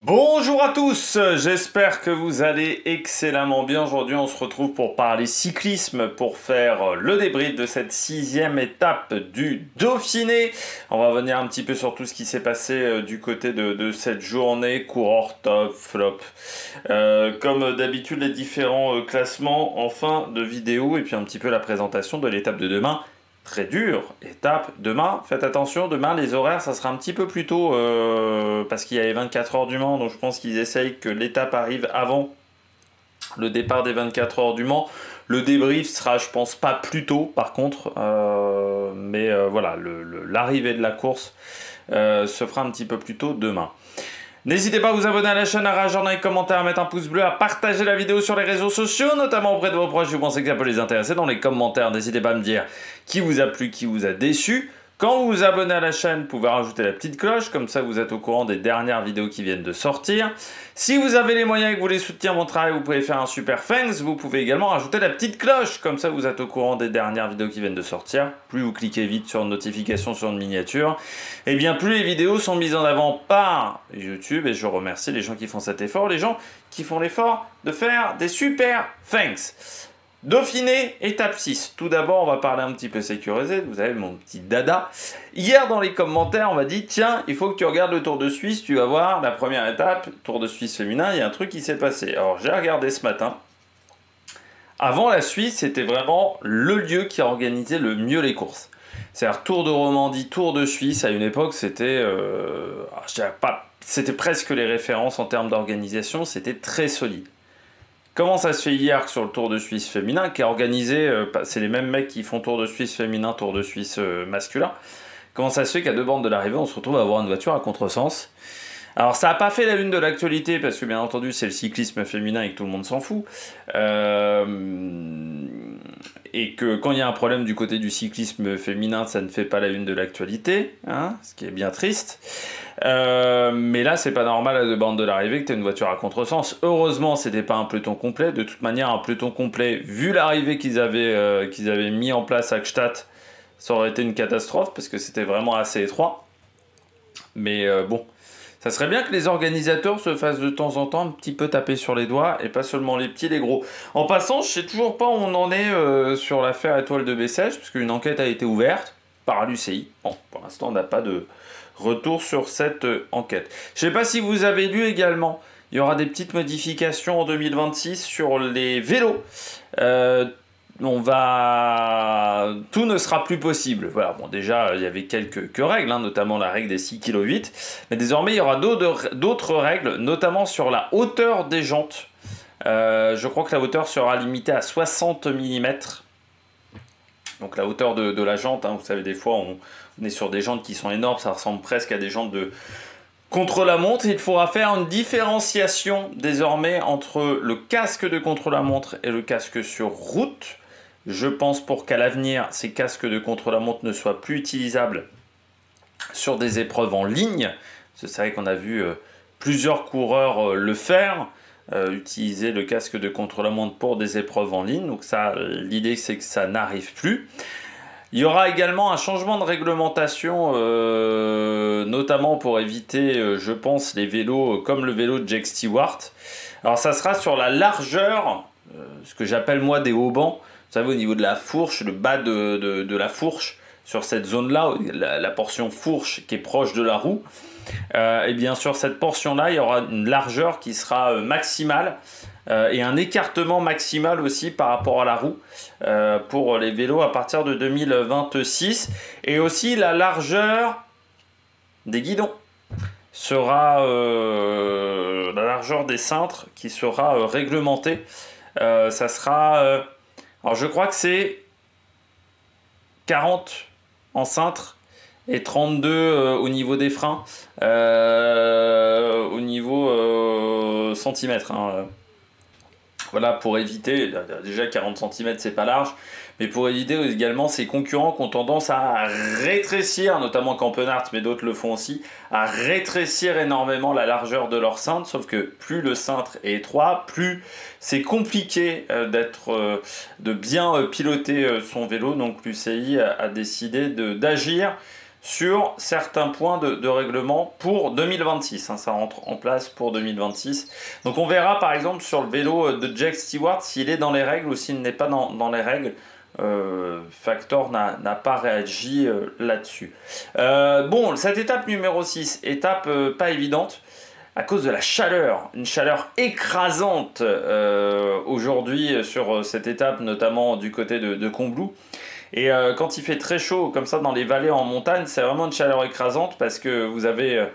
Bonjour à tous, j'espère que vous allez excellemment bien. Aujourd'hui on se retrouve pour parler cyclisme, pour faire le débrief de cette 6e étape du Dauphiné. On va revenir un petit peu sur tout ce qui s'est passé du côté de cette journée, coureur top, flop. Comme d'habitude les différents classements en fin de vidéo et puis un petit peu la présentation de l'étape de demain. Très dur, étape demain, faites attention, demain les horaires ça sera un petit peu plus tôt parce qu'il y a les 24 heures du Mans, donc je pense qu'ils essayent que l'étape arrive avant le départ des 24 heures du Mans. Le débrief sera je pense pas plus tôt par contre, mais voilà, l'arrivée de la course se fera un petit peu plus tôt demain. N'hésitez pas à vous abonner à la chaîne, à réagir dans les commentaires, à mettre un pouce bleu, à partager la vidéo sur les réseaux sociaux, notamment auprès de vos proches si vous pensez que ça peut les intéresser. Dans les commentaires, n'hésitez pas à me dire qui vous a plu, qui vous a déçu. Quand vous vous abonnez à la chaîne, vous pouvez rajouter la petite cloche, comme ça vous êtes au courant des dernières vidéos qui viennent de sortir. Si vous avez les moyens et que vous voulez soutenir mon travail, vous pouvez faire un super thanks. Vous pouvez également rajouter la petite cloche, comme ça vous êtes au courant des dernières vidéos qui viennent de sortir. Plus vous cliquez vite sur une notification sur une miniature, et bien plus les vidéos sont mises en avant par YouTube. Et je remercie les gens qui font cet effort, les gens qui font l'effort de faire des super thanks. Dauphiné, étape 6. Tout d'abord, on va parler un petit peu sécurisé. Vous avez mon petit dada. Hier, dans les commentaires, on m'a dit, tiens, il faut que tu regardes le Tour de Suisse. Tu vas voir, la première étape, Tour de Suisse féminin, il y a un truc qui s'est passé. Alors, j'ai regardé ce matin. Avant la Suisse, c'était vraiment le lieu qui organisait le mieux les courses. C'est-à-dire Tour de Romandie, Tour de Suisse, à une époque, c'était c'était presque les références en termes d'organisation. C'était très solide. Comment ça se fait hier que sur le Tour de Suisse féminin, qui est organisé, c'est les mêmes mecs qui font Tour de Suisse féminin, Tour de Suisse masculin, comment ça se fait qu'à 2 bornes de l'arrivée, on se retrouve à avoir une voiture à contresens? Alors ça n'a pas fait la une de l'actualité, parce que bien entendu c'est le cyclisme féminin et que tout le monde s'en fout, et que quand il y a un problème du côté du cyclisme féminin, ça ne fait pas la une de l'actualité, hein, ce qui est bien triste. Mais là c'est pas normal à 2 bornes de l'arrivée que tu aies une voiture à contresens. Heureusement c'était pas un peloton complet. De toute manière un peloton complet, vu l'arrivée qu'ils avaient mis en place à Gstaad, ça aurait été une catastrophe parce que c'était vraiment assez étroit. Mais bon, ça serait bien que les organisateurs se fassent de temps en temps un petit peu taper sur les doigts et pas seulement les petits, les gros. En passant, je sais toujours pas où on en est sur l'affaire Étoile de Bessèges, parce qu'une enquête a été ouverte par l'UCI. Bon, pour l'instant on n'a pas de retour sur cette enquête. Je ne sais pas si vous avez lu également, il y aura des petites modifications en 2026 sur les vélos. Tout ne sera plus possible. Voilà, bon déjà il y avait quelques règles, hein, notamment la règle des 6,8 kg, mais désormais il y aura d'autres règles, notamment sur la hauteur des jantes. Je crois que la hauteur sera limitée à 60 mm. Donc la hauteur de la jante, hein, vous savez, des fois on est sur des jantes qui sont énormes, ça ressemble presque à des jantes de contre-la-montre. Il faudra faire une différenciation désormais entre le casque de contre-la-montre et le casque sur route. Je pense pour qu'à l'avenir, ces casques de contre-la-montre ne soient plus utilisables sur des épreuves en ligne. C'est vrai qu'on a vu plusieurs coureurs le faire. Utiliser le casque de contre-la-montre pour des épreuves en ligne. Donc ça, l'idée c'est que ça n'arrive plus. Il y aura également un changement de réglementation, notamment pour éviter, je pense, les vélos comme le vélo de Jake Stewart. Alors ça sera sur la largeur, ce que j'appelle moi des haubans. Vous savez, au niveau de la fourche, le bas de la fourche, sur cette zone-là, la portion fourche qui est proche de la roue. Et bien sur cette portion-là, il y aura une largeur qui sera maximale et un écartement maximal aussi par rapport à la roue pour les vélos à partir de 2026. Et aussi la largeur des guidons sera la largeur des cintres qui sera réglementée. Ça sera, alors je crois que c'est 40 en cintre et 32 au niveau des freins, au niveau centimètres. Hein. Voilà, pour éviter, déjà 40 cm c'est pas large, mais pour éviter également ces concurrents qui ont tendance à rétrécir, notamment Campenart, mais d'autres le font aussi, à rétrécir énormément la largeur de leur cintre, sauf que plus le cintre est étroit, plus c'est compliqué de bien piloter son vélo, donc l'UCI a décidé d'agir sur certains points de règlement pour 2026. Hein, ça rentre en place pour 2026. Donc on verra par exemple sur le vélo de Jack Stewart s'il est dans les règles ou s'il n'est pas dans les règles. Factor n'a pas réagi là-dessus. Bon, cette étape numéro 6, étape pas évidente à cause de la chaleur, une chaleur écrasante aujourd'hui sur cette étape, notamment du côté de Combloux. Et quand il fait très chaud comme ça dans les vallées en montagne, c'est vraiment une chaleur écrasante parce que vous avez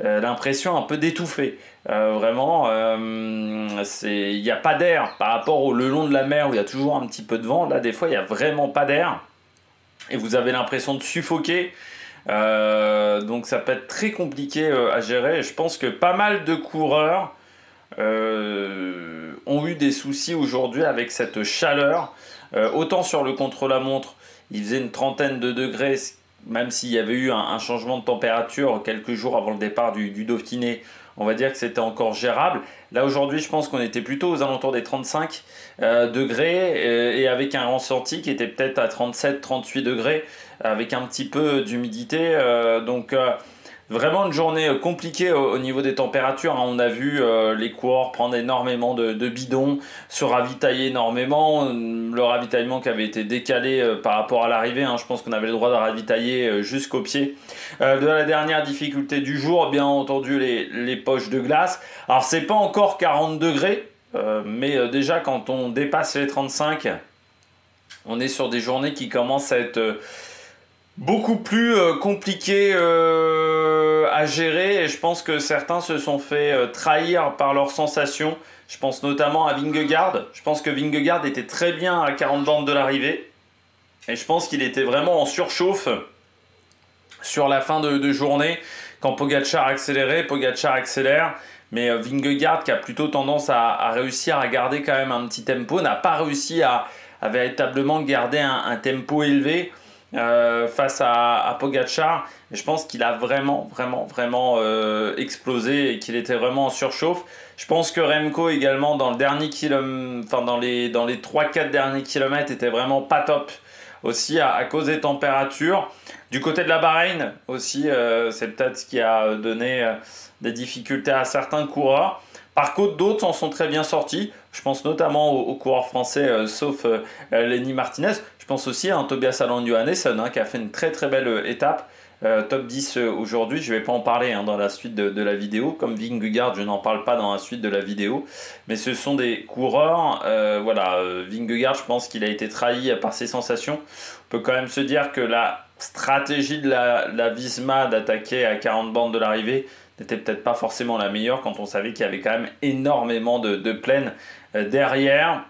l'impression un peu d'étouffer. Vraiment, il n'y a pas d'air par rapport au le long de la mer où il y a toujours un petit peu de vent. Là, des fois, il n'y a vraiment pas d'air et vous avez l'impression de suffoquer. Donc ça peut être très compliqué à gérer. Et je pense que pas mal de coureurs ont eu des soucis aujourd'hui avec cette chaleur. Autant sur le contre-la-montre, il faisait une trentaine de degrés, même s'il y avait eu un changement de température quelques jours avant le départ du Dauphiné. On va dire que c'était encore gérable. Là aujourd'hui, je pense qu'on était plutôt aux alentours des 35 degrés et avec un ressenti qui était peut-être à 37-38 degrés avec un petit peu d'humidité. Donc vraiment une journée compliquée au niveau des températures. Hein. On a vu les coureurs prendre énormément de bidons, se ravitailler énormément. Le ravitaillement qui avait été décalé par rapport à l'arrivée. Hein. Je pense qu'on avait le droit de ravitailler jusqu'au pied. De la dernière difficulté du jour, bien entendu, les poches de glace. Alors, c'est pas encore 40 degrés, mais déjà, quand on dépasse les 35, on est sur des journées qui commencent à être beaucoup plus compliquées à gérer. Et je pense que certains se sont fait trahir par leurs sensations. Je pense notamment à Vingegaard. Je pense que Vingegaard était très bien à 40 bornes de l'arrivée. Et je pense qu'il était vraiment en surchauffe sur la fin de journée, quand Pogačar accélère, mais Vingegaard qui a plutôt tendance à réussir à garder quand même un petit tempo, n'a pas réussi à véritablement garder un tempo élevé face à Pogačar. Et je pense qu'il a vraiment explosé et qu'il était vraiment en surchauffe. Je pense que Remco également dans le dernier kilomètre, enfin dans les 3-4 derniers kilomètres était vraiment pas top aussi à cause des températures. Du côté de la Bahreïn aussi, c'est peut-être ce qui a donné des difficultés à certains coureurs. Par contre, d'autres s'en sont très bien sortis. Je pense notamment aux coureurs français, sauf Lenny Martinez. Je pense aussi à Tobias Allan Johannesson qui a fait une très belle étape. Top 10 aujourd'hui, je ne vais pas en parler dans la suite de la vidéo. Comme Vingegaard, je n'en parle pas dans la suite de la vidéo. Mais ce sont des coureurs. Vingegaard, je pense qu'il a été trahi par ses sensations. On peut quand même se dire que la stratégie de la Visma d'attaquer à 40 bornes de l'arrivée n'était peut-être pas forcément la meilleure quand on savait qu'il y avait quand même énormément de plaines derrière.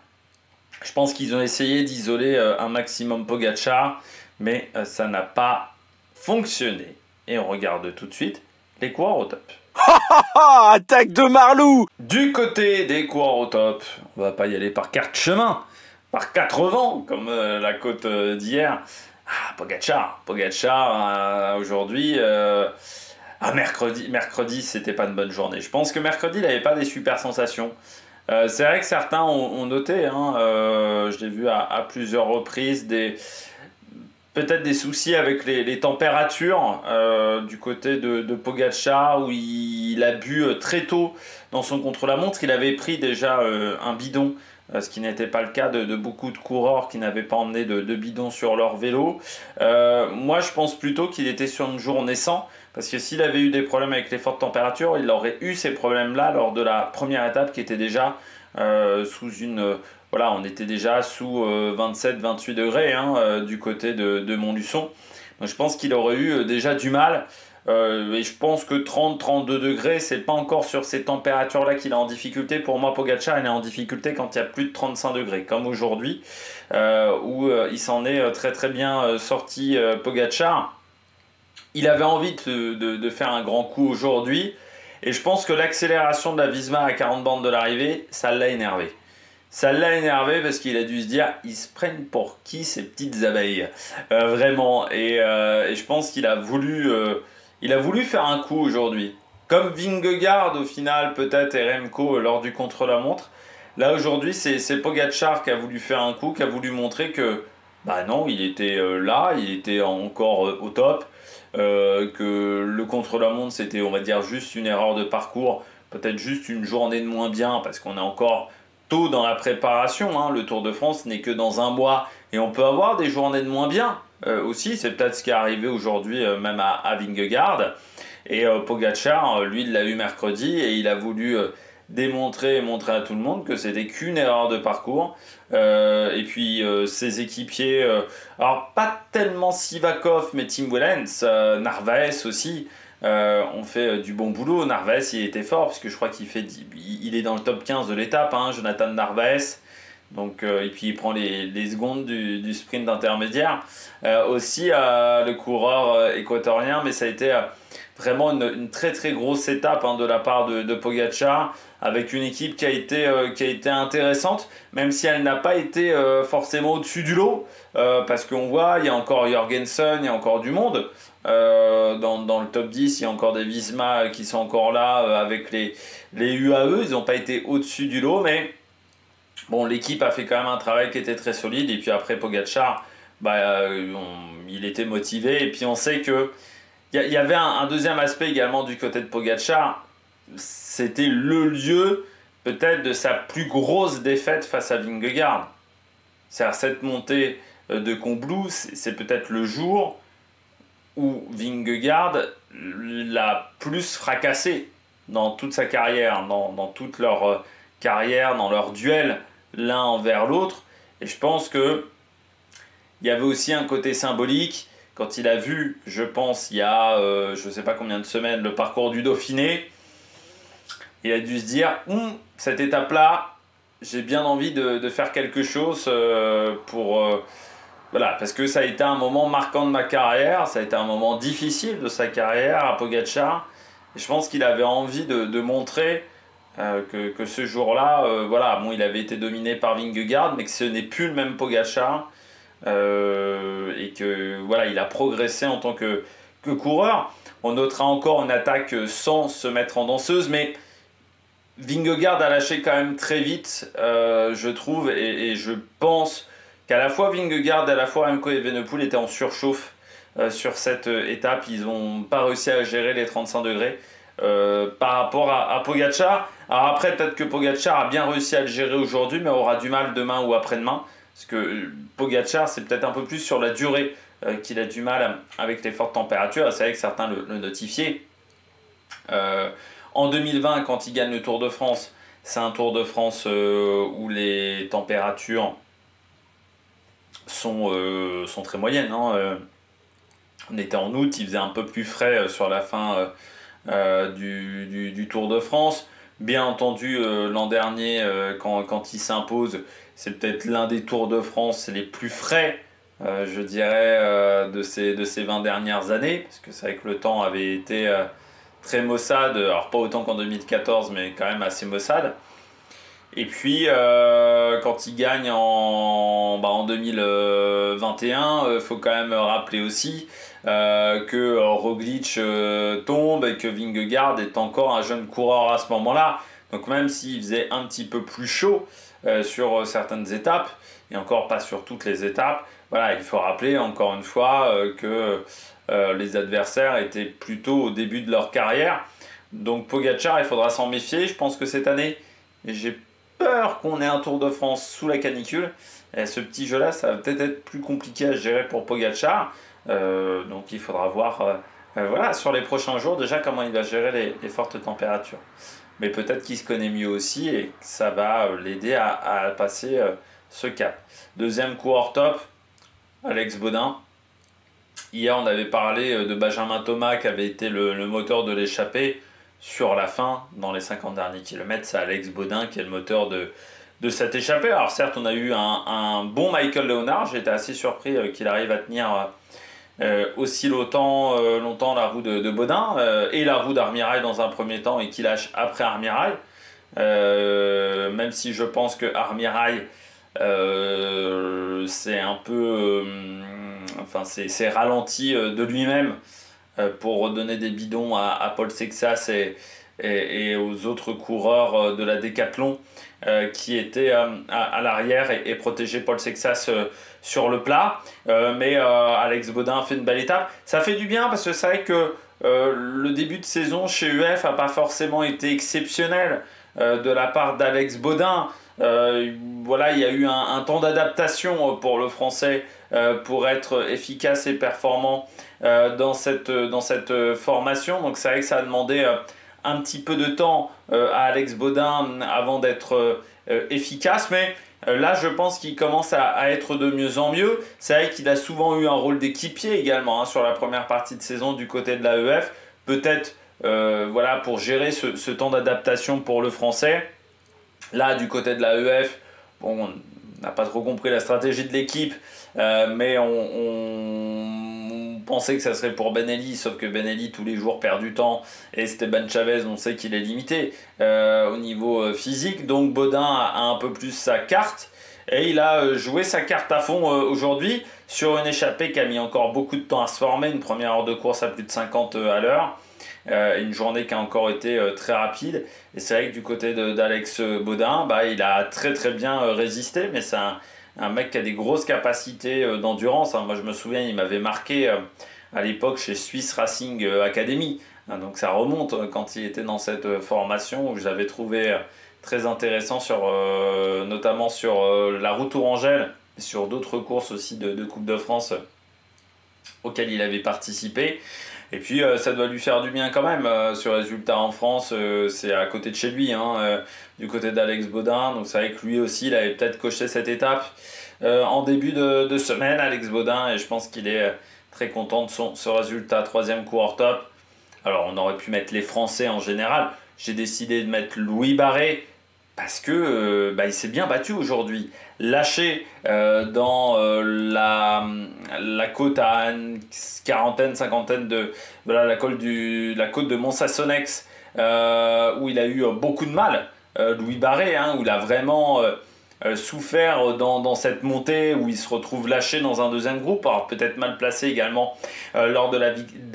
Je pense qu'ils ont essayé d'isoler un maximum Pogačar, mais ça n'a pas fonctionné. Et on regarde tout de suite les coureurs au top. Attaque de Marlou! Du côté des coureurs au top, on va pas y aller par quatre chemins, par quatre vents, comme la côte d'hier. Pogačar aujourd'hui. Mercredi, c'était pas une bonne journée. Je pense que mercredi, il n'avait pas des super sensations. C'est vrai que certains ont noté, je l'ai vu à plusieurs reprises, peut-être des soucis avec les températures du côté de Pogačar où il a bu très tôt dans son contre-la-montre. Il avait pris déjà un bidon, ce qui n'était pas le cas de beaucoup de coureurs qui n'avaient pas emmené de bidon sur leur vélo. Moi, je pense plutôt qu'il était sur une journée sans, parce que s'il avait eu des problèmes avec les fortes températures, il aurait eu ces problèmes-là lors de la première étape qui était déjà sous une... on était déjà sous 27-28 degrés du côté de Montluçon. Donc je pense qu'il aurait eu déjà du mal. Et je pense que 30-32 degrés, c'est pas encore sur ces températures-là qu'il est en difficulté. Pour moi, Pogačar, il est en difficulté quand il y a plus de 35 degrés, comme aujourd'hui, où il s'en est très bien sorti, Pogačar. Il avait envie de faire un grand coup aujourd'hui. Et je pense que l'accélération de la Visma à 40 bornes de l'arrivée, ça l'a énervé. Ça l'a énervé parce qu'il a dû se dire, ils se prennent pour qui ces petites abeilles, vraiment. Et je pense qu'il a voulu faire un coup aujourd'hui. Comme Vingegaard au final, peut-être, et Remco lors du contre-la-montre. Là aujourd'hui, c'est Pogačar qui a voulu faire un coup, qui a voulu montrer que, non, il était là, il était encore au top. que le contre-la-montre c'était, on va dire, juste une erreur de parcours, peut-être juste une journée de moins bien parce qu'on est encore tôt dans la préparation, hein. Le Tour de France n'est que dans un mois et on peut avoir des journées de moins bien aussi. C'est peut-être ce qui est arrivé aujourd'hui même à Vingegaard. Et Pogacar, lui, il l'a eu mercredi et il a voulu démontrer et montrer à tout le monde que c'était qu'une erreur de parcours. Et puis ses équipiers, alors pas tellement Sivakov, mais Tim Wellens, Narvaez aussi, ont fait du bon boulot. Narvaez, il était fort parce que je crois il est dans le top 15 de l'étape, hein, Jonathan Narvaez. Donc, et puis il prend les secondes du sprint intermédiaire. Aussi le coureur équatorien, mais ça a été vraiment une très très grosse étape, hein, de la part de Pogacar, avec une équipe qui a été intéressante, même si elle n'a pas été forcément au-dessus du lot, parce qu'on voit, il y a encore Jorgensen, il y a encore du monde. Dans le top 10, il y a encore des Visma qui sont encore là avec les UAE, ils n'ont pas été au-dessus du lot, mais bon, l'équipe a fait quand même un travail qui était très solide. Et puis après, Pogacar, il était motivé. Et puis on sait que il y avait un deuxième aspect également du côté de Pogacar. C'était le lieu peut-être de sa plus grosse défaite face à Vingegaard. C'est-à-dire cette montée de Combloux, c'est peut-être le jour où Vingegaard l'a plus fracassé dans toute sa carrière, dans toute leur carrière, dans leur duel l'un envers l'autre. Et je pense que il y avait aussi un côté symbolique quand il a vu, je pense, il y a je ne sais pas combien de semaines, le parcours du Dauphiné. Il a dû se dire, cette étape-là, j'ai bien envie de faire quelque chose voilà, parce que ça a été un moment marquant de ma carrière, ça a été un moment difficile de sa carrière à Pogacar. Et je pense qu'il avait envie de montrer que ce jour-là, voilà, bon, il avait été dominé par Vingegaard, mais que ce n'est plus le même Pogacar, et que voilà, il a progressé en tant que coureur. On notera encore une attaque sans se mettre en danseuse, mais Vingegaard a lâché quand même très vite, je trouve, et je pense qu'à la fois Vingegaard et à la fois Remco Evenepoel étaient en surchauffe sur cette étape. Ils n'ont pas réussi à gérer les 35 degrés par rapport à Pogacar. Alors après, peut-être que Pogacar a bien réussi à le gérer aujourd'hui, mais aura du mal demain ou après-demain. Parce que Pogacar, c'est peut-être un peu plus sur la durée qu'il a du mal avec les fortes températures. C'est vrai que certains le notifiaient. En 2020, quand il gagne le Tour de France, c'est un Tour de France où les températures sont très moyennes, hein. On était en août, il faisait un peu plus frais sur la fin du Tour de France. Bien entendu, l'an dernier, quand il s'impose, c'est peut-être l'un des Tours de France les plus frais, je dirais, de ces 20 dernières années, parce que c'est vrai que le temps avait été très maussade, alors pas autant qu'en 2014, mais quand même assez maussade. Et puis, quand il gagne en 2021, il faut quand même rappeler aussi que Roglic tombe et que Vingegaard est encore un jeune coureur à ce moment-là. Donc même s'il faisait un petit peu plus chaud sur certaines étapes, et encore pas sur toutes les étapes, voilà, il faut rappeler encore une fois que les adversaires étaient plutôt au début de leur carrière. Donc Pogacar, il faudra s'en méfier. Je pense que cette année, j'ai peur qu'on ait un Tour de France sous la canicule. Et ce petit jeu-là, ça va peut-être être plus compliqué à gérer pour Pogacar. Donc il faudra voir voilà, sur les prochains jours déjà comment il va gérer les fortes températures. Mais peut-être qu'il se connaît mieux aussi et que ça va l'aider à passer ce cap. Deuxième coureur top, Alex Baudin. Hier, on avait parlé de Benjamin Thomas qui avait été le moteur de l'échappée. Sur la fin, dans les 50 derniers kilomètres, c'est Alex Baudin qui est le moteur de cette échappée. Alors certes, on a eu un bon Michael Leonard. J'étais assez surpris qu'il arrive à tenir aussi longtemps la roue de Baudin et la roue d'Armirail dans un premier temps et qu'il lâche après Armirail. Même si je pense que Armirail c'est un peu c'est ralenti de lui-même pour redonner des bidons à Paul Sexas et aux autres coureurs de la décathlon qui étaient à l'arrière et protégeaient Paul Sexas sur le plat. Mais Alex Baudin a fait une belle étape. Ça fait du bien parce que c'est vrai que le début de saison chez UF n'a pas forcément été exceptionnel de la part d'Alex Baudin. Voilà, il y a eu un temps d'adaptation pour le Français pour être efficace et performant dans cette formation. Donc c'est vrai que ça a demandé un petit peu de temps à Alex Baudin avant d'être efficace, mais là je pense qu'il commence à être de mieux en mieux. C'est vrai qu'il a souvent eu un rôle d'équipier également sur la première partie de saison du côté de l'AEF, peut-être voilà, pour gérer ce temps d'adaptation pour le Français. Là du côté de l'AEF, bon, on n'a pas trop compris la stratégie de l'équipe, mais on pensait que ça serait pour Benelli, sauf que Benelli tous les jours perd du temps et Esteban Chavez, on sait qu'il est limité au niveau physique, donc Baudin a un peu plus sa carte et il a joué sa carte à fond aujourd'hui sur une échappée qui a mis encore beaucoup de temps à se former, une première heure de course à plus de 50 à l'heure. Une journée qui a encore été très rapide, et c'est vrai que du côté d'Alex Baudin, il a très très bien résisté, mais c'est un mec qui a des grosses capacités d'endurance. Moi je me souviens, il m'avait marqué à l'époque chez Swiss Racing Academy, donc ça remonte quand il était dans cette formation où je l'avais trouvé très intéressant notamment sur la route Tourangelle et sur d'autres courses aussi de Coupe de France auxquelles il avait participé. Et puis ça doit lui faire du bien quand même, ce résultat en France, c'est à côté de chez lui, du côté d'Alex Baudin, donc c'est vrai que lui aussi il avait peut-être coché cette étape en début de semaine, Alex Baudin, et je pense qu'il est très content de ce résultat, 3e coureur top. Alors on aurait pu mettre les Français en général, j'ai décidé de mettre Louis Barré, parce que il s'est bien battu aujourd'hui. Lâché dans la côte à une quarantaine, cinquantaine de... Voilà, la côte de Mont-Sassonnex, où il a eu beaucoup de mal, Louis Barré, où il a vraiment souffert dans cette montée, où il se retrouve lâché dans un deuxième groupe, alors peut-être mal placé également lors de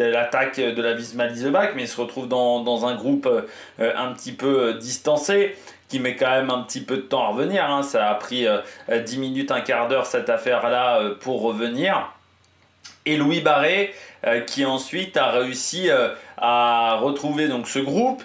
l'attaque de la Visma Leasebach, mais il se retrouve dans un groupe un petit peu distancé, qui met quand même un petit peu de temps à revenir. Ça a pris 10 minutes, un quart d'heure cette affaire-là pour revenir. Et Louis Barré qui ensuite a réussi à retrouver donc, ce groupe.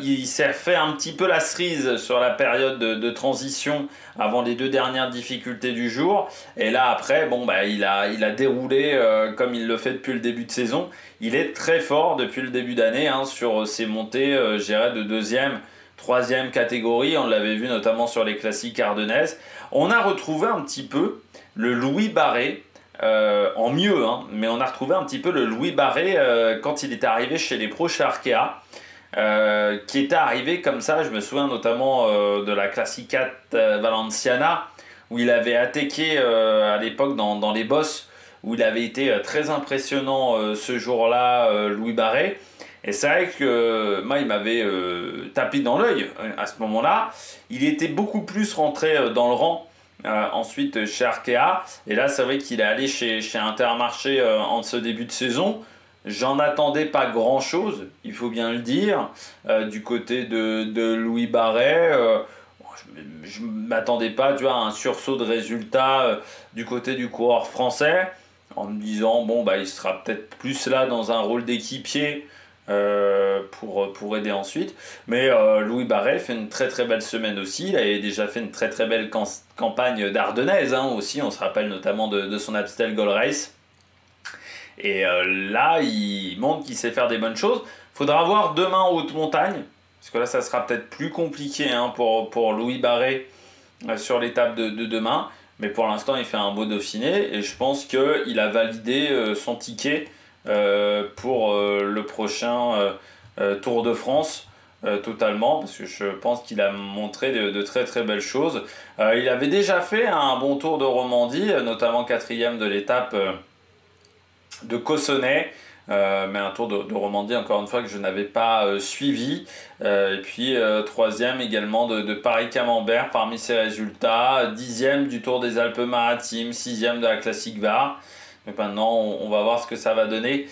Il s'est fait un petit peu la cerise sur la période de transition avant les 2 dernières difficultés du jour. Et là après, il a déroulé comme il le fait depuis le début de saison. Il est très fort depuis le début d'année sur ses montées, je dirais, de 2e, 3e catégorie, on l'avait vu notamment sur les classiques ardennaises. On a retrouvé un petit peu le Louis Barré, en mieux, mais on a retrouvé un petit peu le Louis Barré quand il était arrivé chez les pros chez Arkea, qui était arrivé comme ça. Je me souviens notamment de la Classicat Valenciana, où il avait attaqué à l'époque dans les bosses, où il avait été très impressionnant ce jour-là, Louis Barré. Et c'est vrai que moi, il m'avait tapé dans l'œil à ce moment-là. Il était beaucoup plus rentré dans le rang ensuite chez Arkea. Et là, c'est vrai qu'il est allé chez Intermarché en ce début de saison. J'en attendais pas grand-chose, il faut bien le dire, du côté de Louis Barré. Je ne m'attendais pas à un sursaut de résultats du côté du coureur français, en me disant, il sera peut-être plus là dans un rôle d'équipier, pour aider ensuite. Mais Louis Barré fait une très très belle semaine aussi. Il avait déjà fait une très très belle campagne d'Ardennaise aussi. On se rappelle notamment de son Amstel Gold Race. Et là, il montre qu'il sait faire des bonnes choses. Faudra voir demain en haute montagne, parce que là, ça sera peut-être plus compliqué pour Louis Barré sur l'étape de demain. Mais pour l'instant, il fait un beau Dauphiné. Et je pense qu'il a validé son ticket pour le prochain Tour de France totalement, parce que je pense qu'il a montré de très très belles choses. Il avait déjà fait un bon Tour de Romandie, notamment 4e de l'étape de Cossonay, mais un Tour de Romandie encore une fois que je n'avais pas suivi, et puis 3e également de Paris-Camembert parmi ses résultats, 10e du Tour des Alpes-Maritimes, 6e de la Classique VAR. Donc maintenant, on va voir ce que ça va donner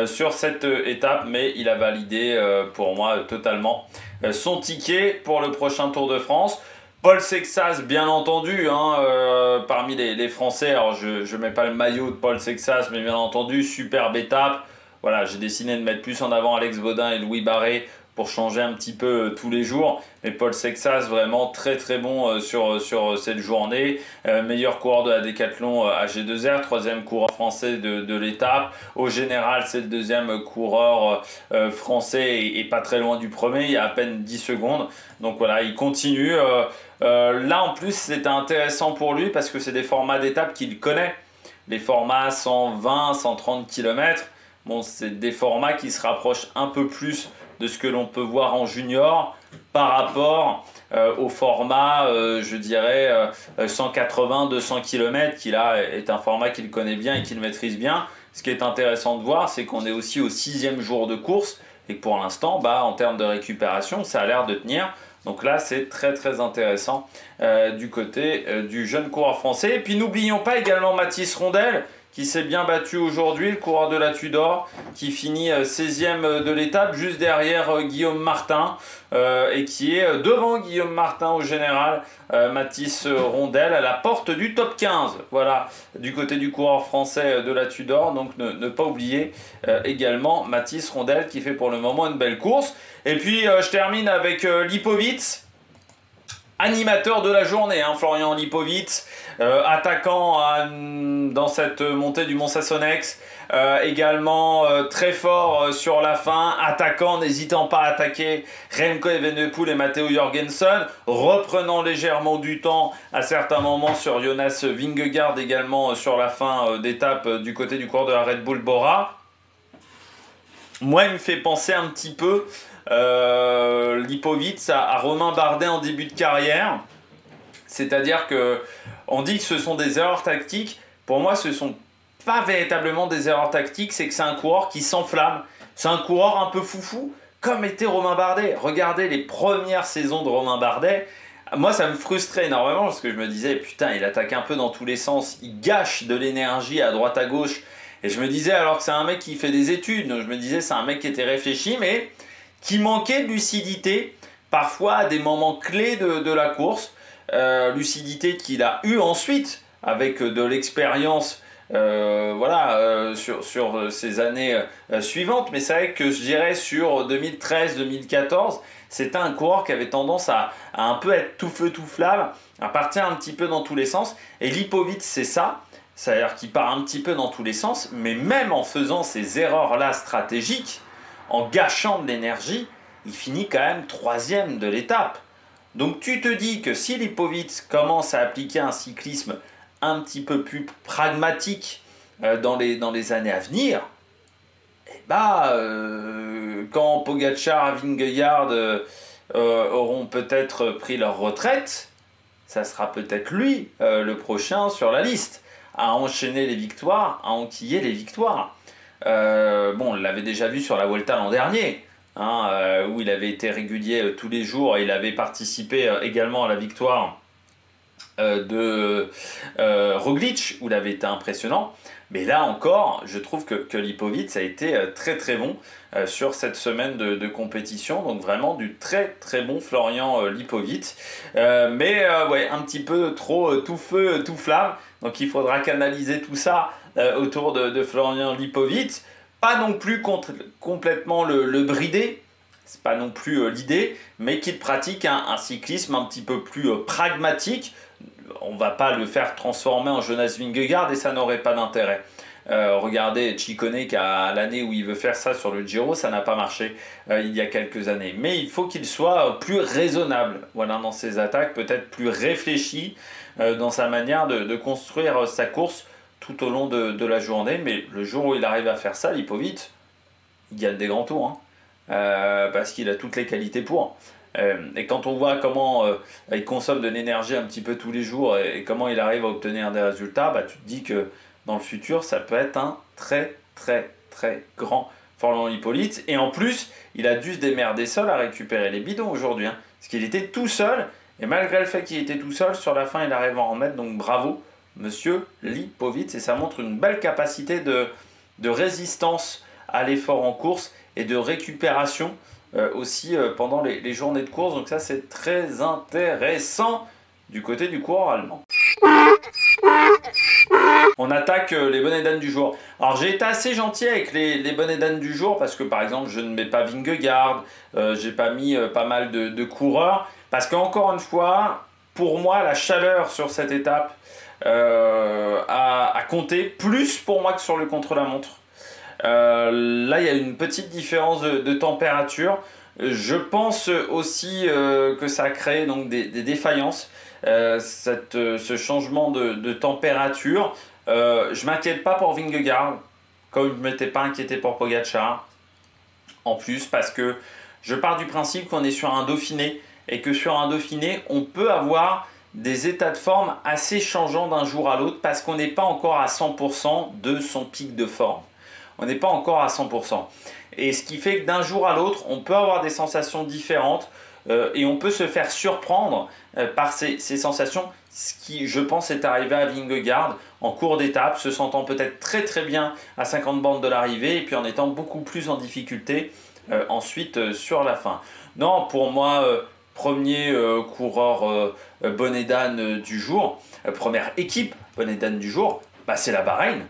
sur cette étape, mais il a validé pour moi totalement son ticket pour le prochain Tour de France. Paul Sexas, bien entendu, hein, parmi les Français. Alors, je ne mets pas le maillot de Paul Sexas, mais bien entendu, superbe étape. Voilà, j'ai décidé de mettre plus en avant Alex Baudin et Louis Barré pour changer un petit peu tous les jours. Mais Paul Sexas, vraiment très très bon sur cette journée. Meilleur coureur de la Décathlon AG2R, troisième coureur français de l'étape. Au général, c'est le deuxième coureur français et pas très loin du premier, il y a à peine 10 secondes. Donc voilà, il continue. Là en plus, c'était intéressant pour lui parce que c'est des formats d'étape qu'il connaît. Les formats 120, 130 km. Bon, c'est des formats qui se rapprochent un peu plus de ce que l'on peut voir en junior par rapport au format, je dirais, 180-200 km, qui là est un format qu'il connaît bien et qu'il maîtrise bien. Ce qui est intéressant de voir, c'est qu'on est aussi au 6e jour de course et que pour l'instant, en termes de récupération, ça a l'air de tenir. Donc là, c'est très très intéressant du côté du jeune coureur français. Et puis n'oublions pas également Mathis Rondel, qui s'est bien battu aujourd'hui, le coureur de la Tudor, qui finit 16e de l'étape, juste derrière Guillaume Martin, et qui est devant Guillaume Martin au général, Mathis Rondel, à la porte du top 15, voilà, du côté du coureur français de la Tudor. Donc ne pas oublier également Mathis Rondel, qui fait pour le moment une belle course. Et puis je termine avec Lipovitz, animateur de la journée, hein, Florian Lipovitz, attaquant dans cette montée du Mont-Sassonnex, également très fort sur la fin, attaquant, n'hésitant pas à attaquer Remco Evenepoel et Matteo Jorgensen, reprenant légèrement du temps à certains moments sur Jonas Vingegaard, également sur la fin d'étape du côté du coureur de la Red Bull Bora. Moi, il me fait penser un petit peu Lipovitz à Romain Bardet en début de carrière. C'est-à-dire que on dit que ce sont des erreurs tactiques. Pour moi, ce ne sont pas véritablement des erreurs tactiques, c'est que c'est un coureur qui s'enflamme. C'est un coureur un peu foufou, comme était Romain Bardet. Regardez les premières saisons de Romain Bardet. Moi, ça me frustrait énormément parce que je me disais, putain, il attaque un peu dans tous les sens. Il gâche de l'énergie à droite à gauche. Et je me disais, alors que c'est un mec qui fait des études, donc je me disais, c'est un mec qui était réfléchi, mais qui manquait de lucidité, parfois à des moments clés de la course. Lucidité qu'il a eue ensuite, avec de l'expérience sur ces années suivantes. Mais c'est vrai que je dirais sur 2013-2014, c'était un coureur qui avait tendance à un peu être tout feu tout flamme, à partir un petit peu dans tous les sens. Et Lipovitz, c'est ça. C'est-à-dire qu'il part un petit peu dans tous les sens, mais même en faisant ces erreurs-là stratégiques, en gâchant de l'énergie, il finit quand même 3e de l'étape. Donc tu te dis que si Lipovitz commence à appliquer un cyclisme un petit peu plus pragmatique dans les années à venir, quand Pogačar, Vingegaard auront peut-être pris leur retraite, ça sera peut-être lui le prochain sur la liste, à enchaîner les victoires, à enquiller les victoires. On l'avait déjà vu sur la Vuelta l'an dernier, où il avait été régulier tous les jours et il avait participé également à la victoire de Roglic, où il avait été impressionnant. Mais là encore, je trouve que Lipovitz a été très très bon sur cette semaine de compétition. Donc vraiment du très très bon Florian Lipovitz. Un petit peu trop tout feu, tout flamme. Donc il faudra canaliser tout ça autour de Florian Lipovitz. Pas non plus complètement le brider. C'est pas non plus l'idée. Mais qu'il pratique un cyclisme un petit peu plus pragmatique. On va pas le faire transformer en Jonas Vingegaard et ça n'aurait pas d'intérêt. Regardez Ciccone qu'à l'année où il veut faire ça sur le Giro, ça n'a pas marché il y a quelques années. Mais il faut qu'il soit plus raisonnable dans ses attaques, peut-être plus réfléchi dans sa manière de construire sa course tout au long de la journée. Mais le jour où il arrive à faire ça, Lipovitz, il gagne des grands tours. Parce qu'il a toutes les qualités pour. Et quand on voit comment il consomme de l'énergie un petit peu tous les jours et comment il arrive à obtenir des résultats, tu te dis que dans le futur, ça peut être un très très très grand Florian Lipovitz. Et en plus, il a dû se démerder seul à récupérer les bidons aujourd'hui. Parce qu'il était tout seul, et malgré le fait qu'il était tout seul, sur la fin, il arrive à en remettre. Donc bravo Monsieur Lipovitz, et ça montre une belle capacité de résistance à l'effort en course et de récupération aussi pendant les journées de course. Donc ça, c'est très intéressant du côté du coureur allemand. On attaque les bonnes et dames du jour. Alors j'ai été assez gentil avec les bonnes et dames du jour parce que par exemple je ne mets pas Vingegaard, j'ai pas mis pas mal de coureurs parce qu'encore une fois, pour moi la chaleur sur cette étape a compté plus pour moi que sur le contre-la-montre. Là il y a une petite différence de température. Je pense aussi que ça a créé donc des défaillances. Ce changement de température. Je m'inquiète pas pour Vingegaard, comme je ne m'étais pas inquiété pour Pogačar. En plus, parce que je pars du principe qu'on est sur un Dauphiné et que sur un Dauphiné, on peut avoir des états de forme assez changeants d'un jour à l'autre parce qu'on n'est pas encore à 100% de son pic de forme. On n'est pas encore à 100%. Et ce qui fait que d'un jour à l'autre, on peut avoir des sensations différentes et on peut se faire surprendre par ces sensations. Ce qui, je pense, est arrivé à Vingegaard en cours d'étape, se sentant peut-être très très bien à 50 bornes de l'arrivée et puis en étant beaucoup plus en difficulté ensuite sur la fin. Non, pour moi, premier coureur bonnet d'âne du jour, première équipe bonnet d'âne du jour, bah, c'est la Bahreïn.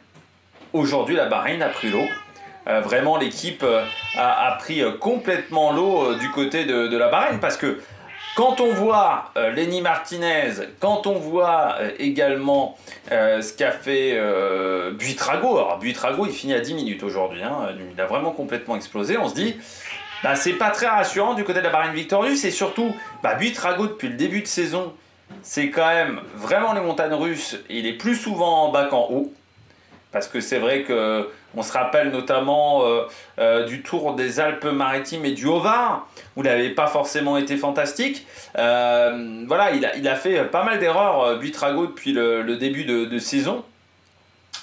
Aujourd'hui, la Bahreïn a pris l'eau. Vraiment, l'équipe a pris complètement l'eau du côté de la Bahreïn parce que quand on voit Lenny Martinez, quand on voit également ce qu'a fait Buitrago, alors Buitrago il finit à 10 minutes aujourd'hui, hein, il a vraiment complètement explosé, on se dit bah, c'est pas très rassurant du côté de la Bahreïn Victorious et surtout bah, Buitrago depuis le début de saison c'est quand même vraiment les montagnes russes, il est plus souvent en bas qu'en haut. Parce que c'est vrai qu'on se rappelle notamment du Tour des Alpes-Maritimes et du Haut-Var, où il n'avait pas forcément été fantastique. Voilà, il a fait pas mal d'erreurs, Buitrago, depuis le début de saison.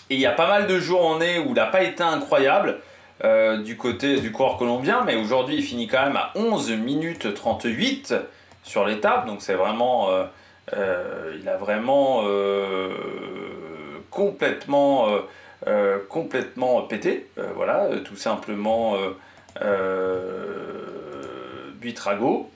Et il y a pas mal de journées où il n'a pas été incroyable du côté du coureur colombien, mais aujourd'hui il finit quand même à 11 minutes 38 sur l'étape. Donc c'est vraiment... il a vraiment complètement pété, voilà, tout simplement Buitrago.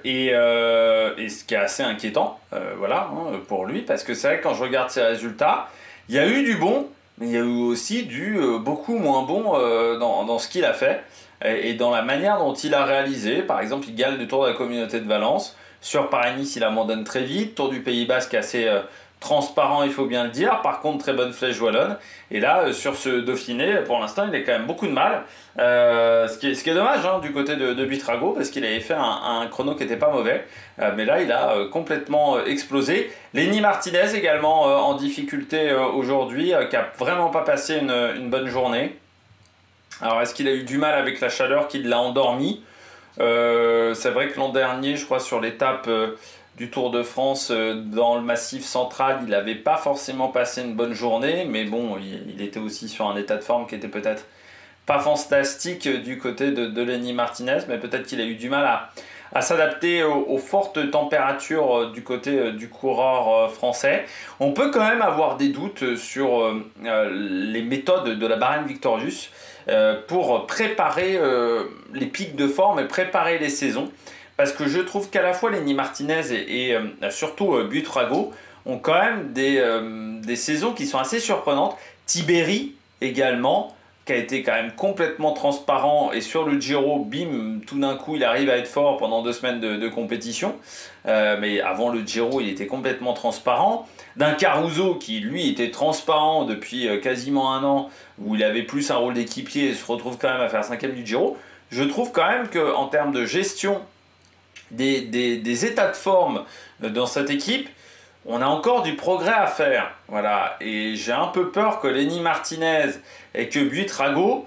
Et ce qui est assez inquiétant, voilà, hein, pour lui, parce que c'est vrai que quand je regarde ses résultats, il y a eu du bon, mais il y a eu aussi du beaucoup moins bon dans ce qu'il a fait et dans la manière dont il a réalisé. Par exemple, il gagne le Tour de la Communauté de Valence. Sur Paris-Nice, il abandonne très vite. Tour du Pays Basque, assez transparent, il faut bien le dire. Par contre, très bonne flèche wallonne. Et là, sur ce Dauphiné, pour l'instant, il a quand même beaucoup de mal. Ce qui est dommage hein, du côté de Buitrago, parce qu'il avait fait un chrono qui n'était pas mauvais. Mais là, il a complètement explosé. Lenny Martinez également en difficulté aujourd'hui, qui n'a vraiment pas passé une bonne journée. Alors, est-ce qu'il a eu du mal avec la chaleur qui l'a endormi ? C'est vrai que l'an dernier, je crois, sur l'étape du Tour de France dans le Massif central, il n'avait pas forcément passé une bonne journée, mais bon, il était aussi sur un état de forme qui était peut-être pas fantastique du côté de Lenny Martinez, mais peut-être qu'il a eu du mal à s'adapter aux fortes températures du côté du coureur français. On peut quand même avoir des doutes sur les méthodes de la Bahreïn Victorious pour préparer les pics de forme et préparer les saisons. Parce que je trouve qu'à la fois Lenny Martinez et surtout Buitrago ont quand même des saisons qui sont assez surprenantes. Tiberi également, qui a été quand même complètement transparent et sur le Giro, bim, tout d'un coup il arrive à être fort pendant 2 semaines de compétition. Mais avant le Giro, il était complètement transparent. D'un Caruso qui lui était transparent depuis quasiment 1 an, où il avait plus un rôle d'équipier et se retrouve quand même à faire 5e du Giro. Je trouve quand même qu'en termes de gestion des états de forme dans cette équipe, on a encore du progrès à faire. Voilà. Et j'ai un peu peur que Lenny Martinez et que Buitrago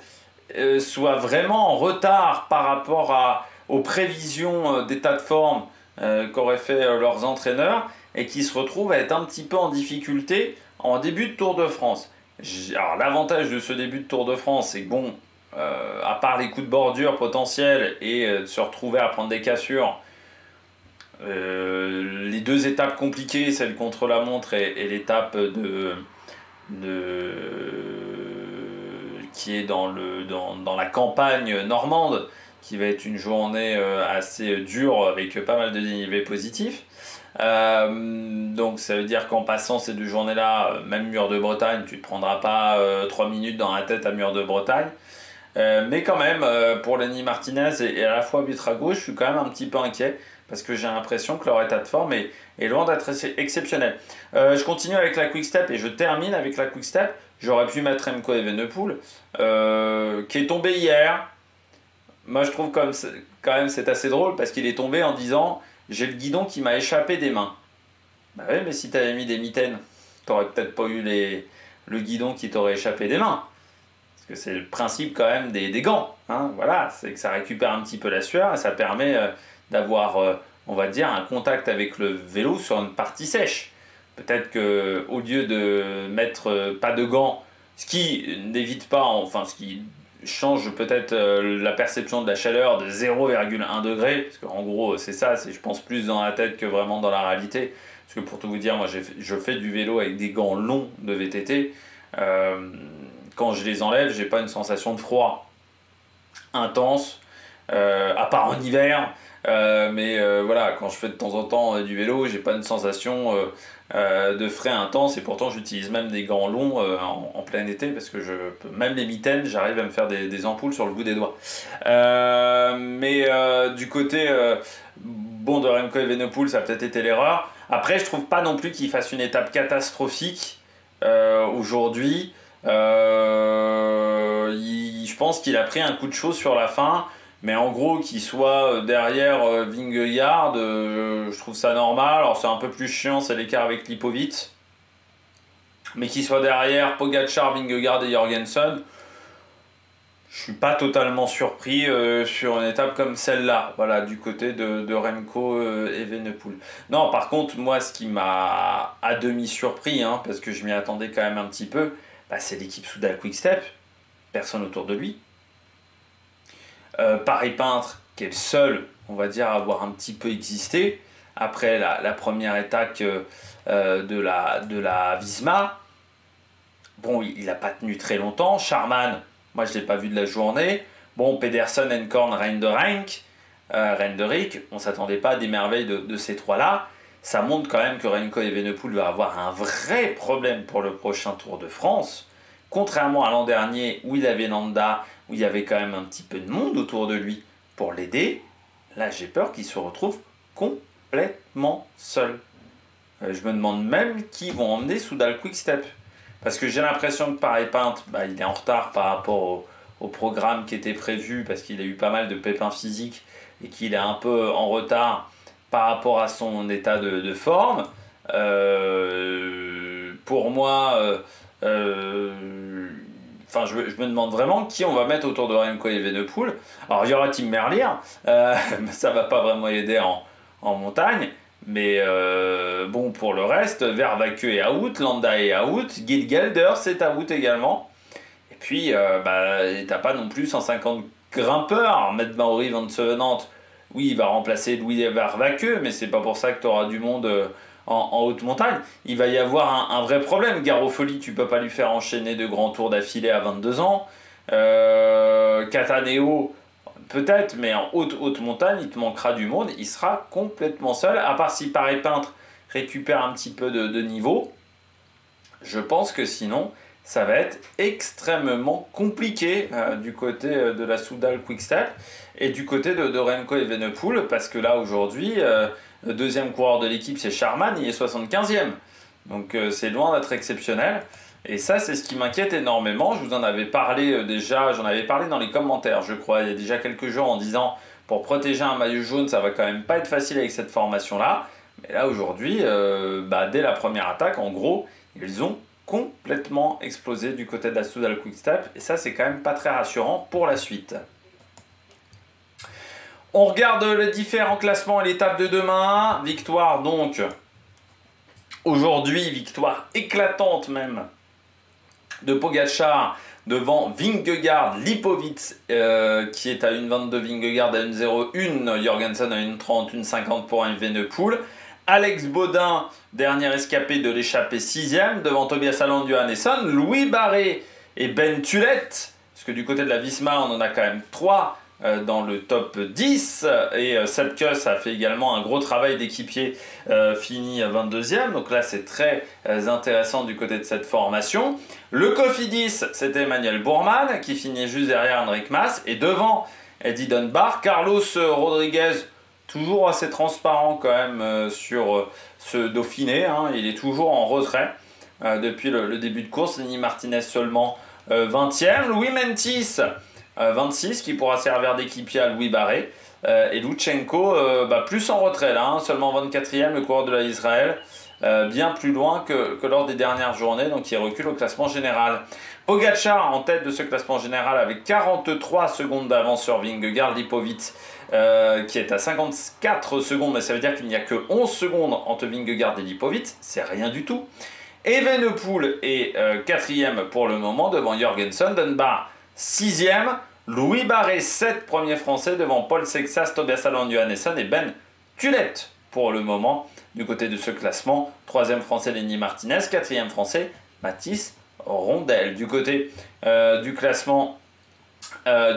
soient vraiment en retard par rapport aux prévisions d'état de forme qu'auraient fait leurs entraîneurs et qui se retrouvent à être un petit peu en difficulté en début de Tour de France. Alors l'avantage de ce début de Tour de France, c'est que bon, à part les coups de bordure potentiels et de se retrouver à prendre des cassures, Les deux étapes compliquées, celle contre la montre et l'étape qui est dans la campagne normande, qui va être une journée assez dure avec pas mal de dénivelés positifs. Donc ça veut dire qu'en passant ces deux journées-là, même Mur de Bretagne, tu ne te prendras pas 3 minutes dans la tête à Mur de Bretagne. Mais quand même, pour Lenny Martinez et à la fois Buitrago, je suis quand même un petit peu inquiet parce que j'ai l'impression que leur état de forme est loin d'être exceptionnel. Je continue avec la Quick Step et je termine avec la Quick Step. J'aurais pu mettre Remco Evenepoel, qui est tombé hier. Moi, je trouve quand même c'est assez drôle parce qu'il est tombé en disant « J'ai le guidon qui m'a échappé des mains ». Bah oui, mais si tu avais mis des mitaines, tu n'aurais peut-être pas eu le guidon qui t'aurait échappé des mains. Parce que c'est le principe quand même des gants. Hein, voilà, c'est que ça récupère un petit peu la sueur et ça permet d'avoir, on va dire, un contact avec le vélo sur une partie sèche. Peut-être qu'au lieu de mettre pas de gants, ce qui n'évite pas, enfin ce qui change peut-être la perception de la chaleur de 0,1 degré, parce qu'en gros c'est ça, je pense plus dans la tête que vraiment dans la réalité. Parce que pour tout vous dire, moi je fais du vélo avec des gants longs de VTT. Quand je les enlève, j'ai pas une sensation de froid intense, à part en hiver. Mais voilà, quand je fais de temps en temps du vélo, j'ai pas une sensation de frais intense et pourtant j'utilise même des gants longs en plein été parce que même les mitaines, j'arrive à me faire des ampoules sur le bout des doigts. Mais du côté de Remco Evenepoel, ça a peut-être été l'erreur. Après, je trouve pas non plus qu'il fasse une étape catastrophique aujourd'hui. Je pense qu'il a pris un coup de chaud sur la fin. Mais en gros, qu'il soit derrière Vingegaard, je trouve ça normal. Alors c'est un peu plus chiant, c'est l'écart avec Lipovic. Mais qu'il soit derrière Pogačar, Vingegaard et Jorgensen, je suis pas totalement surpris sur une étape comme celle-là. Voilà, du côté de Remco Evenepoel. Non, par contre, moi, ce qui m'a à demi surpris, parce que je m'y attendais quand même un petit peu, c'est l'équipe Soudal Quick-Step. Personne autour de lui. Paris Peintre, qui est le seul, on va dire, à avoir un petit peu existé après la première étape de la Visma. Bon, il n'a pas tenu très longtemps. Charman, moi je ne l'ai pas vu de la journée. Bon, Pedersen, Enkorn, Reinderenk, on ne s'attendait pas à des merveilles de ces trois-là. Ça montre quand même que Remco Evenepoel va avoir un vrai problème pour le prochain Tour de France. Contrairement à l'an dernier où il avait Landa, où il y avait quand même un petit peu de monde autour de lui pour l'aider, là j'ai peur qu'il se retrouve complètement seul. Je me demande même qui vont emmener Soudal Quick-Step. Parce que j'ai l'impression que Paris Peintre, il est en retard par rapport au programme qui était prévu, parce qu'il a eu pas mal de pépins physiques et qu'il est un peu en retard par rapport à son état de forme. Pour moi... je me demande vraiment qui on va mettre autour de Remco Evenepoel. Alors il y aura Tim Merlier, ça va pas vraiment aider en montagne, mais pour le reste, Vervaeke est out, Landa est out, Gelders est out également. Et puis t'as pas non plus 150 grimpeurs. Mettre Mauri Van Sevenant, oui, il va remplacer Louis Vervaeke, mais c'est pas pour ça que tu auras du monde en haute montagne. Il va y avoir un vrai problème. Garofoli, tu peux pas lui faire enchaîner de grands tours d'affilée à 22 ans. Cataneo, peut-être, mais en haute montagne, il te manquera du monde. Il sera complètement seul, à part si Paris Peintre récupère un petit peu de niveau. Je pense que sinon, ça va être extrêmement compliqué du côté de la Soudal Quick-Step et du côté de Remco Evenepoel, parce que là, aujourd'hui... le deuxième coureur de l'équipe, c'est Charman, il est 75e. Donc c'est loin d'être exceptionnel. Et ça, c'est ce qui m'inquiète énormément. Je vous en avais parlé déjà, j'en avais parlé dans les commentaires, je crois, il y a déjà quelques jours, en disant, pour protéger un maillot jaune, ça va quand même pas être facile avec cette formation-là. Mais là, aujourd'hui, dès la première attaque, en gros, ils ont complètement explosé du côté de la Soudal Quick-Step. Et ça, c'est quand même pas très rassurant pour la suite. On regarde les différents classements et l'étape de demain. Victoire donc, aujourd'hui, victoire éclatante même, de Pogačar devant Vingegaard Lipovic qui est à 1,22, Vingegaard à 1,01, Jorgensen à 1,30, 1,50 pour un Evenepoel. Alex Baudin, dernier escapé de l'échappée 6e, devant Tobias Allan Johannesson, Louis Barret et Ben Tullet, parce que du côté de la Visma, on en a quand même 3 dans le top 10, et Sepp Kuss a fait également un gros travail d'équipier, fini 22e, donc là c'est très intéressant du côté de cette formation. Le Cofidis, c'était Emmanuel Bourman, qui finit juste derrière Enric Mas, et devant Eddie Dunbar, Carlos Rodriguez, toujours assez transparent quand même sur ce Dauphiné, hein. Il est toujours en retrait depuis le début de course. Lenny Martinez seulement 20e. Louis Mentis 26 qui pourra servir d'équipier à Louis Barret. Et Lutsenko plus en retrait là, hein, seulement 24e, le coureur de la Israël. Bien plus loin que lors des dernières journées, donc il recule au classement général. Pogačar en tête de ce classement général avec 43 secondes d'avance sur Vingegaard Lipovic qui est à 54 secondes, mais ça veut dire qu'il n'y a que 11 secondes entre Vingegaard et Lipovic, c'est rien du tout. Evenepoel est 4e pour le moment devant Jorgensen, Dunbar 6e, Louis Barret 7 premiers français devant Paul Sexas, Tobias Allan Johannesson et Ben Tullet pour le moment du côté de ce classement. 3e français Lenny Martinez, 4e français Mathis Rondel. Du côté du classement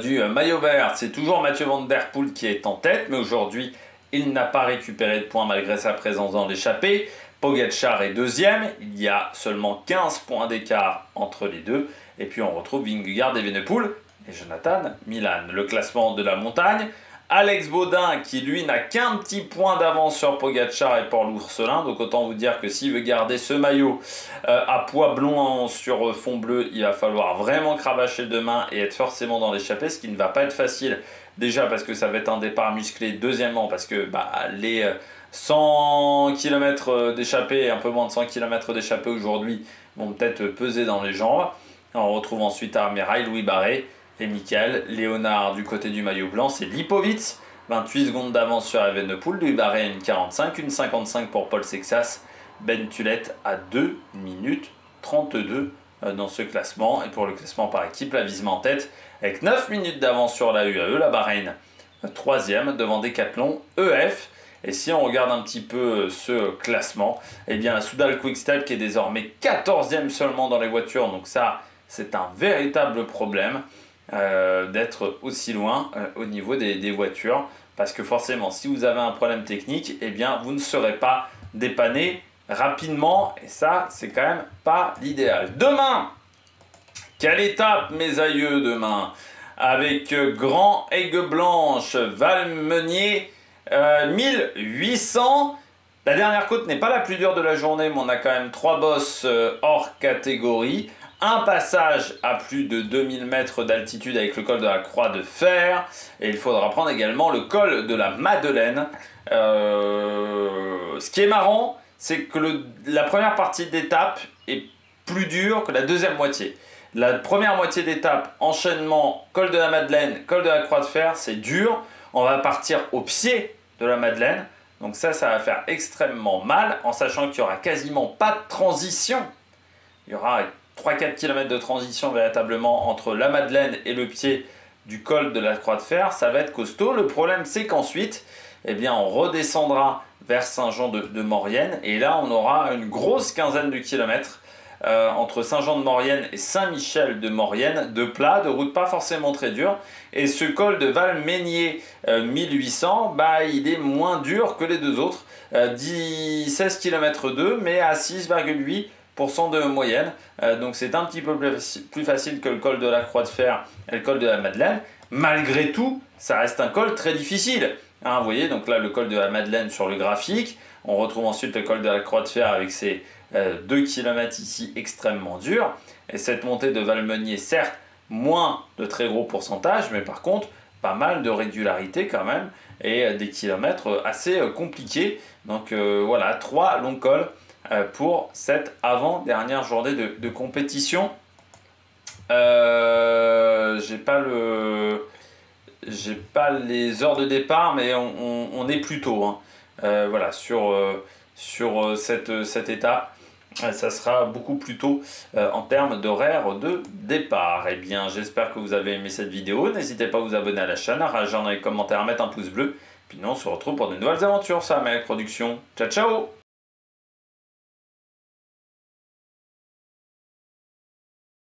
du maillot vert, c'est toujours Mathieu Van Der Poel qui est en tête, mais aujourd'hui il n'a pas récupéré de points malgré sa présence dans l'échappée. Pogačar est 2e, il y a seulement 15 points d'écart entre les deux, et puis on retrouve Vingegaard, Evenepoel et Jonathan Milan. Le classement de la montagne, Alex Baudin qui lui n'a qu'un petit point d'avance sur Pogačar et Paul Ourselin, donc autant vous dire que s'il veut garder ce maillot à poids blond sur fond bleu, il va falloir vraiment cravacher demain et être forcément dans l'échappée, ce qui ne va pas être facile, déjà parce que ça va être un départ musclé, deuxièmement parce que les 100 km d'échappée, un peu moins de 100 km d'échappée aujourd'hui vont peut-être peser dans les jambes. On retrouve ensuite Armirail, Louis Barret et Michael Léonard du côté du maillot blanc, c'est Lipovic, 28 secondes d'avance sur Evenepoel, Louis Barret 1,45, 1,55 pour Paul Sexas, Ben Tullet à 2 minutes 32 dans ce classement. Et pour le classement par équipe, la Visma en tête avec 9 minutes d'avance sur la UAE, la Bahreïn 3e devant Decathlon, EF. Et si on regarde un petit peu ce classement, eh bien la Soudal Quick-Step qui est désormais 14e seulement dans les voitures, donc ça c'est un véritable problème d'être aussi loin au niveau des voitures, parce que forcément si vous avez un problème technique, eh bien vous ne serez pas dépanné rapidement, et ça c'est quand même pas l'idéal. Demain, quelle étape mes aïeux demain, avec Grand Aigues Blanche, Valmeunier 1800. La dernière côte n'est pas la plus dure de la journée, mais on a quand même 3 bosses hors catégorie. Un passage à plus de 2000 mètres d'altitude avec le col de la Croix de Fer. Et il faudra prendre également le col de la Madeleine. Ce qui est marrant, c'est que la première partie d'étape est plus dure que la deuxième moitié. La première moitié d'étape, enchaînement, col de la Madeleine, col de la Croix de Fer, c'est dur. On va partir au pied de la Madeleine. Donc ça va faire extrêmement mal, en sachant qu'il n'y aura quasiment pas de transition. Il y aura 3-4 km de transition véritablement entre la Madeleine et le pied du col de la Croix de Fer. Ça va être costaud. Le problème, c'est qu'ensuite, eh bien, on redescendra vers Saint-Jean-de-Maurienne. Et là, on aura une grosse quinzaine de kilomètres entre Saint-Jean-de-Maurienne et Saint-Michel-de-Maurienne, de plat, de route pas forcément très dure. Et ce col de Valmeunier 1800, il est moins dur que les deux autres. 16 km 2, mais à 6,8% de moyenne. Donc c'est un petit peu plus facile que le col de la Croix de Fer et le col de la Madeleine. Malgré tout, ça reste un col très difficile. Vous voyez, donc là, le col de la Madeleine sur le graphique. On retrouve ensuite le col de la Croix de Fer avec ses 2 km ici extrêmement durs. Et cette montée de Valmeunier, certes, moins de très gros pourcentages, mais par contre, pas mal de régularité quand même, et des kilomètres assez compliqués. Donc voilà, 3 longs cols pour cette avant-dernière journée de compétition. J'ai pas les heures de départ, mais on est plus tôt, hein. Voilà, sur cette étape. Ça sera beaucoup plus tôt en termes d'horaire de départ. Eh bien, j'espère que vous avez aimé cette vidéo. N'hésitez pas à vous abonner à la chaîne, à réagir dans les commentaires, à mettre un pouce bleu. Puis nous, on se retrouve pour de nouvelles aventures sur Amérique Production. Ciao, ciao!